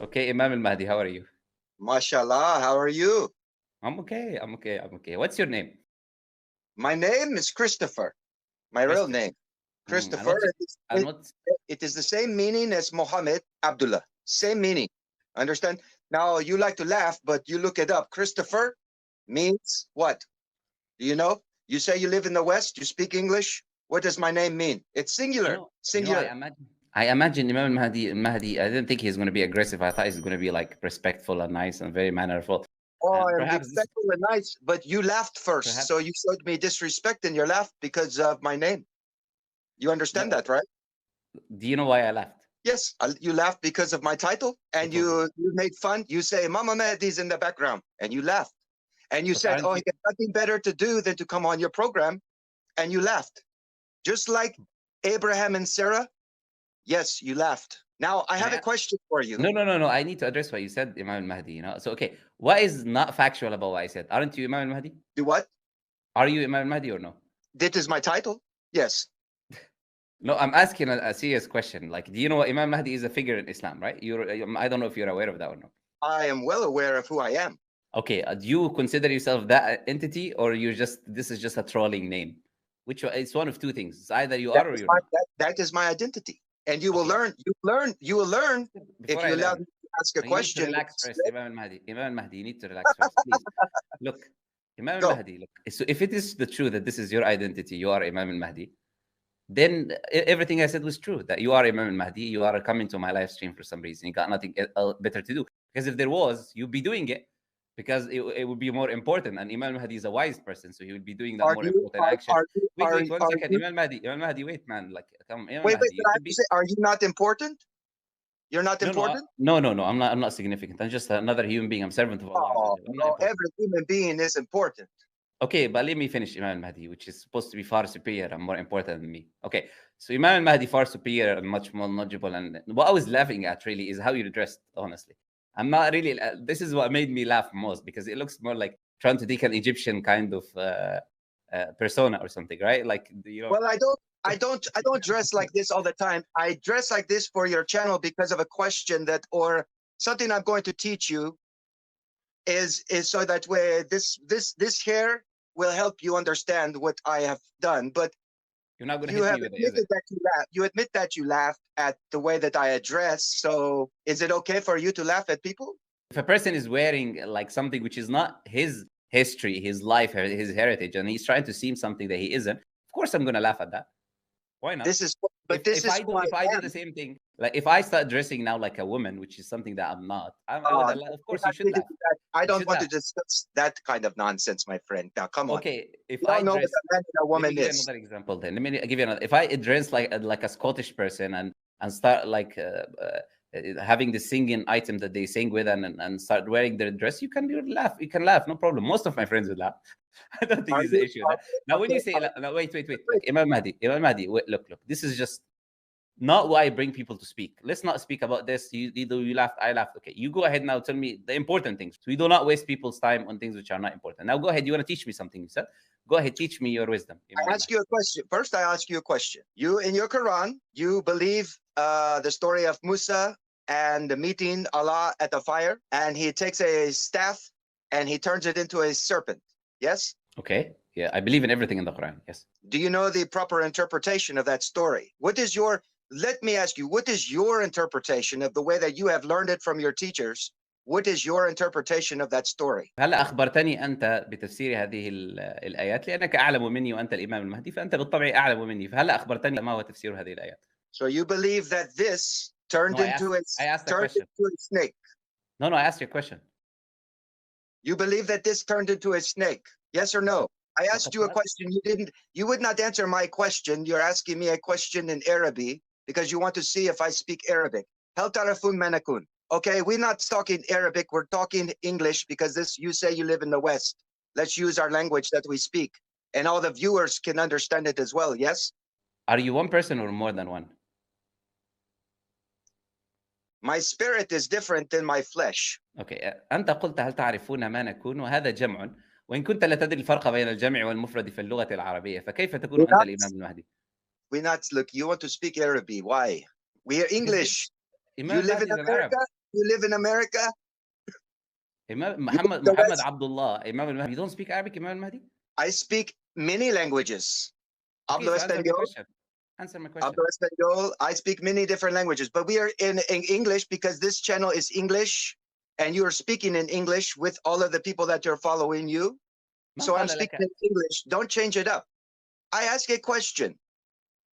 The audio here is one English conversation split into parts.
Okay, Imam al-Mahdi, how are you? MashaAllah, how are you? I'm okay. I'm okay. I'm okay. What's your name? My name is Christopher. My real Christopher. name, And Christopher. what's and It, what's it is the same meaning as Muhammad Abdullah. Same meaning. Understand? Now you like to laugh, but you look it up. Christopher means what? Do you know? You say you live in the West. You speak English. What does my name mean? It's you singular. know you know Singular. I imagine Imam al-Mahdi. I didn't think he's going to be aggressive. I thought he's going to be like respectful and nice and very mannerful. Oh, And I am perhaps this respectful and nice, but you laughed first, perhaps so you showed me disrespect, and you laughed because of my name. You understand no. that, right? Do you know why I left? Yes, you laughed because of my title, Who and told you that? you made fun. You say Mama Mahdi's in the background, and you laughed, and you But said, aren't "Oh, you? he has nothing better to do than to come on your program," and you laughed, just like Abraham and Sarah. Yes, you laughed. Now I Can have a I? question for you. No. I need to address what you said, Imam al-Mahdi. So okay, what is not factual about what I said? Aren't you Imam al-Mahdi? Do what? Are you Imam al-Mahdi or no? This is my title. Yes, No, I'm asking a serious question. Like, do you know what Imam Mahdi is a figure in Islam, right? I don't know if you're aware of that or not. I am well aware of who I am. Okay, do you consider yourself that entity, or this is just a trolling name? It's one of two things. It's either you That are or is you're my not. that is my identity, and you will Okay, learn. You will learn before if I you allow learn, me to ask a you need to question. relax first, Imam Mahdi. Imam Mahdi, you need to relax first, please. Look, Imam Go. Mahdi. Look, so if it is the truth that this is your identity, you are Imam Mahdi, then everything I said was true. That you are Imam Mahdi, you are coming to my live stream for some reason. You got nothing better to do. Because if there was, you'd be doing it because it would be more important. And Imam Mahdi is a wise person, so he would be doing that Are more you important action. Wait, one are second, you? Imam Mahdi, wait, man. Like, come, Imam Wait, Mahdi, but you I have should to be. say, are you not important? You're not No, no, important? no. I'm not significant. I'm just another human being. I'm servant of Allah. Oh, I'm not no, important. every human being is important. Okay, but let me finish Imam Mahdi, which is supposed to be far superior and more important than me. Okay, so Imam Mahdi far superior and much more knowledgeable. And what I was laughing at really is how you're dressed. Honestly, I'm not really. This is what made me laugh most because it looks more like trying to take an Egyptian kind of persona or something, right? Like Well, I don't dress like this all the time. I dress like this for your channel because of a question that or something I'm going to teach you is so that way this hair will help you understand what I have done. But you're not gonna you hit have me with it, is admitted it? that you laugh. You admit that you laughed at the way that I address. So is it okay for you to laugh at people? If a person is wearing like something which is not his history, his life, his heritage, and he's trying to seem something that he isn't, of course I'm gonna laugh at that. Why not? This is but this is who I If I do the am. same thing, like if I start dressing now like a woman, which is something that I'm not, I would No, of we're course you not should getting laugh. to that. I You don't should want laugh. to discuss that kind of nonsense, my friend. Now, come on. Okay, if You I don't know what dress, a man and a let me woman give you is. another example. Then let me give you another. If I dress like a Scottish person and start like having the singing item that they sing with and start wearing their dress, you laugh. You can laugh, no problem. Most of my friends would laugh. I don't think Are this is the you issue. Now, when okay? you say, now, wait, Wait. like Imam Mahdi, wait, look, this is just not why I bring people to speak. Let's not speak about this. You laughed, I laughed. Okay, you go ahead now. Tell me the important things. We do not waste people's time on things which are not important. Now, go ahead. You want to teach me something? You said, go ahead, teach me your wisdom, Imam I Al ask Mahdi. you a question. First, I ask you a question. You, in your Quran, you believe the story of Musa and meeting Allah at the fire, and he takes a staff and he turns it into a serpent. Yes? Okay, yeah, I believe in everything in the Quran. Yes. Do you know the proper interpretation of that story? What is your, let me ask you, what is your interpretation of the way that you have learned it from your teachers? What is your interpretation of that story? هلا أخبرتني أنت بتفسير هذه الآيات لأنك أعلم مني وأنت الإمام المهدي فأنت بالطبع أعلم مني فهلا أخبرتني ما هو تفسير هذه الآيات. So you believe that this turned No, into I asked a turned question. into a snake. No, I asked you a question. You believe that this turned into a snake? Yes or no? I asked لقد you a سألت. question. You would not answer my question. You're asking me a question in Arabic because you want to see if I speak Arabic. Hal tarafun manakun. Okay, we're not talking Arabic. We're talking English because this, you say you live in the West. Let's use our language that we speak. And all the viewers can understand it as well. Yes? Are you one person or more than one? My spirit is different than my flesh. أوكي، أنت قلت هل تعرفون ما نكون وهذا جمع وإن كنت لا تدري الفرق بين الجمع والمفرد في اللغة العربية فكيف تكون We're أنت not, الإمام المهدي؟ look, you want to speak Arabic. Why? We are Because English. You Imam live in Mahdi is an Arab. America. you live in America. Imam You live in Muhammad the Muhammad West. Abdullah, Imam al-Mahdi. You don't speak Arabic, Imam al-Mahdi? I speak many languages. Okay, so Hablo answer my español. question. Answer my question. Hablo español. I speak many different languages, but we are in English because this channel is English, and you are speaking in English with all of the people that are following you. من So I'm قال speaking لك in English. Don't change it up. I ask a question.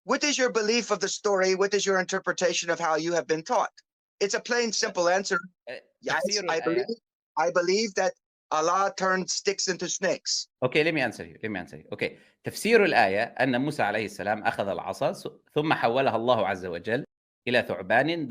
What is your belief of the story? What is your interpretation of how you have been taught? It's a plain, simple answer. Yes, تفسير I الآية. believe that Allah turned sticks into snakes. Okay, let me answer you. Okay. تفسير الآية أن موسى عليه السلام أخذ العصا ثم حولها الله عز وجل إلى ثعبان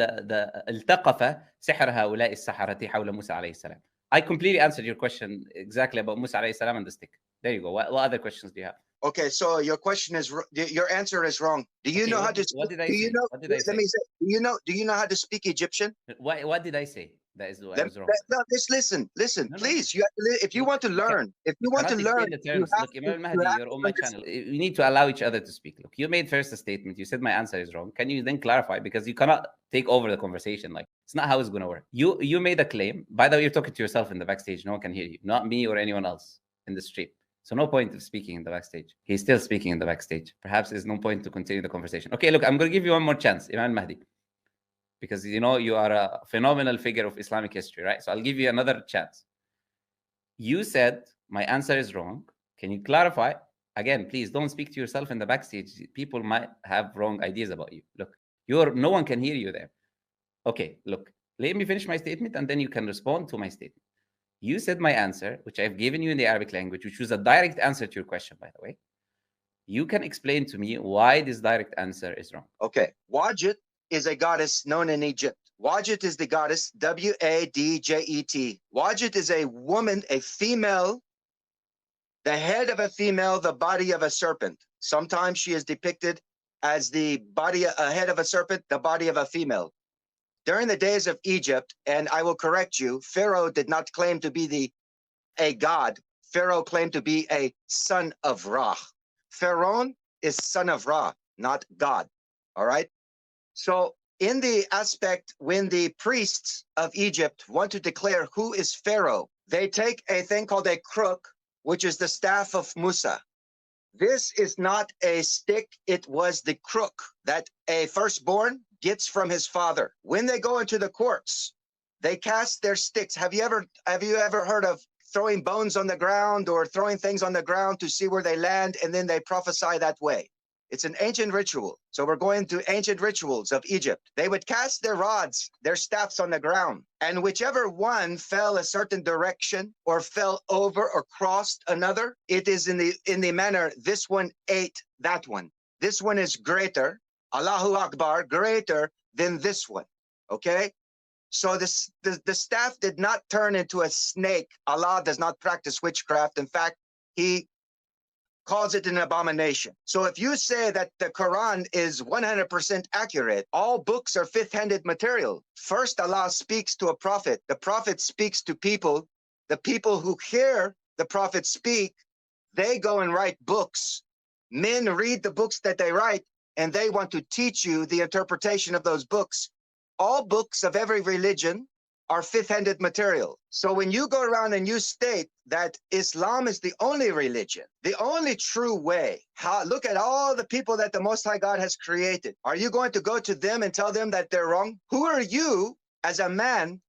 التقف سحر هؤلاء السحرة حول موسى عليه السلام. I completely answered your question exactly about Musa عليه السلام and the stick. There you go. What other questions do you have? Okay, so your question is, your answer is wrong. Do you know how to speak? What did I do you say? know? What did I Let say? me say. Do you know how to speak Egyptian? What did I say? That is what was wrong. No, just listen, No. please. You have to, if you want to learn, You cannot explain the terms. Look, Imam Mahdi, you're on my channel. You need to allow each other to speak. Look, you made first a statement. You said my answer is wrong. Can you then clarify? Because you cannot take over the conversation. Like, it's not how it's going to work. You made a claim. By the way, you're talking to yourself in the backstage. No one can hear you. Not me or anyone else in the stream. So no point of speaking in the backstage. He's still speaking in the backstage. Perhaps there's no point to continue the conversation. Okay, look, I'm going to give you one more chance, Imam Mahdi. Because, you know, you are a phenomenal figure of Islamic history, right? So I'll give you another chance. You said my answer is wrong. Can you clarify? Again, please don't speak to yourself in the backstage. People might have wrong ideas about you. Look, no one can hear you there. Okay, look, let me finish my statement and then you can respond to my statement. You said my answer, which I've given you in the Arabic language, which was a direct answer to your question, by the way. You can explain to me why this direct answer is wrong. Okay, Wadjet is a goddess known in Egypt. Wadjet is the goddess, W-A-D-J-E-T. Wadjet is a woman, a female, the head of a female, the body of a serpent. Sometimes she is depicted as the body, a head of a serpent, the body of a female. During the days of Egypt, and I will correct you, Pharaoh did not claim to be a god. Pharaoh claimed to be a son of Ra. Pharaoh is son of Ra, not God. All right? So in the aspect, when the priests of Egypt want to declare who is Pharaoh, they take a thing called a crook, which is the staff of Musa. This is not a stick. It was the crook that a firstborn gets from his father. When they go into the courts, they cast their sticks. Have you ever heard of throwing bones on the ground or throwing things on the ground to see where they land, and then they prophesy that way? It's an ancient ritual. So we're going to ancient rituals of Egypt. They would cast their rods, their staffs on the ground, and whichever one fell a certain direction or fell over or crossed another, it is in the manner this one ate that one. This one is greater, Allahu Akbar, greater than this one. Okay? So the staff did not turn into a snake. Allah does not practice witchcraft. In fact, he calls it an abomination. So if you say that the Quran is 100% accurate, all books are fifth-handed material. First, Allah speaks to a prophet. The prophet speaks to people. The people who hear the prophet speak, they go and write books. Men read the books that they write, and they want to teach you the interpretation of those books. All books of every religion are fifth-handed material. So when you go around and you state that Islam is the only religion, the only true way, look at all the people that the Most High God has created. Are you going to go to them and tell them that they're wrong? Who are you as a man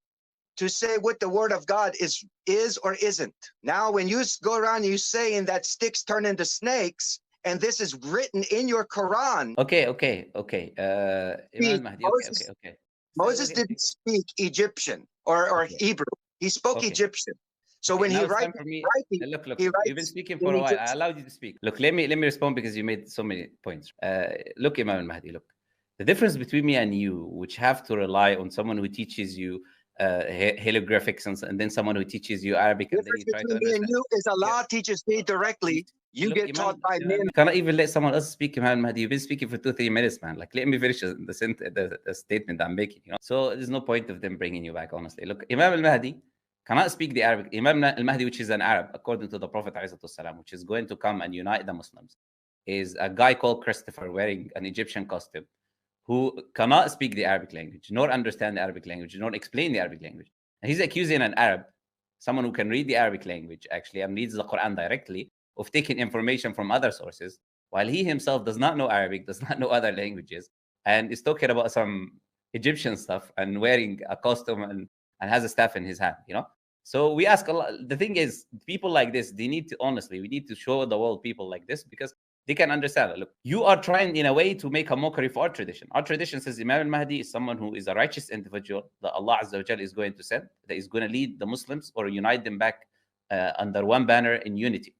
to say what the word of God is or isn't? Now, when you go around and you saying that sticks turn into snakes, and this is written in your Quran. Okay. Imam Mahdi, okay. Moses didn't speak Egyptian or Hebrew. He spoke Egyptian. So when he writes, look, you've been speaking for a while. I allowed you to speak. Look, let me respond because you made so many points. Look, Imam Mahdi, look. The difference between me and you, which have to rely on someone who teaches you hieroglyphics and then someone who teaches you Arabic, and then you try to understand. Me and you is Allah teaches me directly. You get taught by men. You cannot even let someone else speak, Imam Mahdi. You've been speaking for 2-3 minutes, man. Like, let me finish the statement I'm making. You know? So there's no point of them bringing you back, honestly. Look, Imam al-Mahdi cannot speak the Arabic. Imam al-Mahdi, which is an Arab, according to the Prophet ﷺ, which is going to come and unite the Muslims, is a guy called Christopher wearing an Egyptian costume, who cannot speak the Arabic language, nor understand the Arabic language, nor explain the Arabic language. And he's accusing an Arab, someone who can read the Arabic language actually and reads the Quran directly, of taking information from other sources, while he himself does not know Arabic, does not know other languages, and is talking about some Egyptian stuff and wearing a costume and has a staff in his hand, you know? So we ask a lot. The thing is, people like this, they need to, honestly, we need to show the world people like this because they can understand it. Look, you are trying in a way to make a mockery for our tradition. Our tradition says Imam al-Mahdi is someone who is a righteous individual that Allah Azza wa Jal is going to send, that is going to lead the Muslims or unite them back under one banner in unity.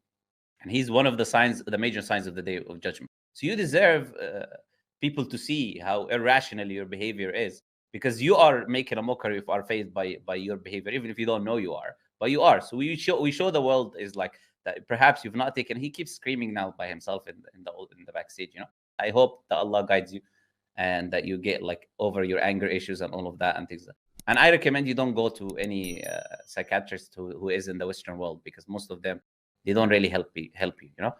And he's one of the signs, the major signs of the Day of Judgment. So you deserve people to see how irrational your behavior is, because you are making a mockery of our faith by your behavior, even if you don't know you are, but you are. So we show the world is like that. Perhaps you've not taken. He keeps screaming now by himself in the backstage. You know, I hope that Allah guides you and that you get like over your anger issues and all of that and things. And I recommend you don't go to any psychiatrist who is in the Western world, because most of them, they don't really help you. You know,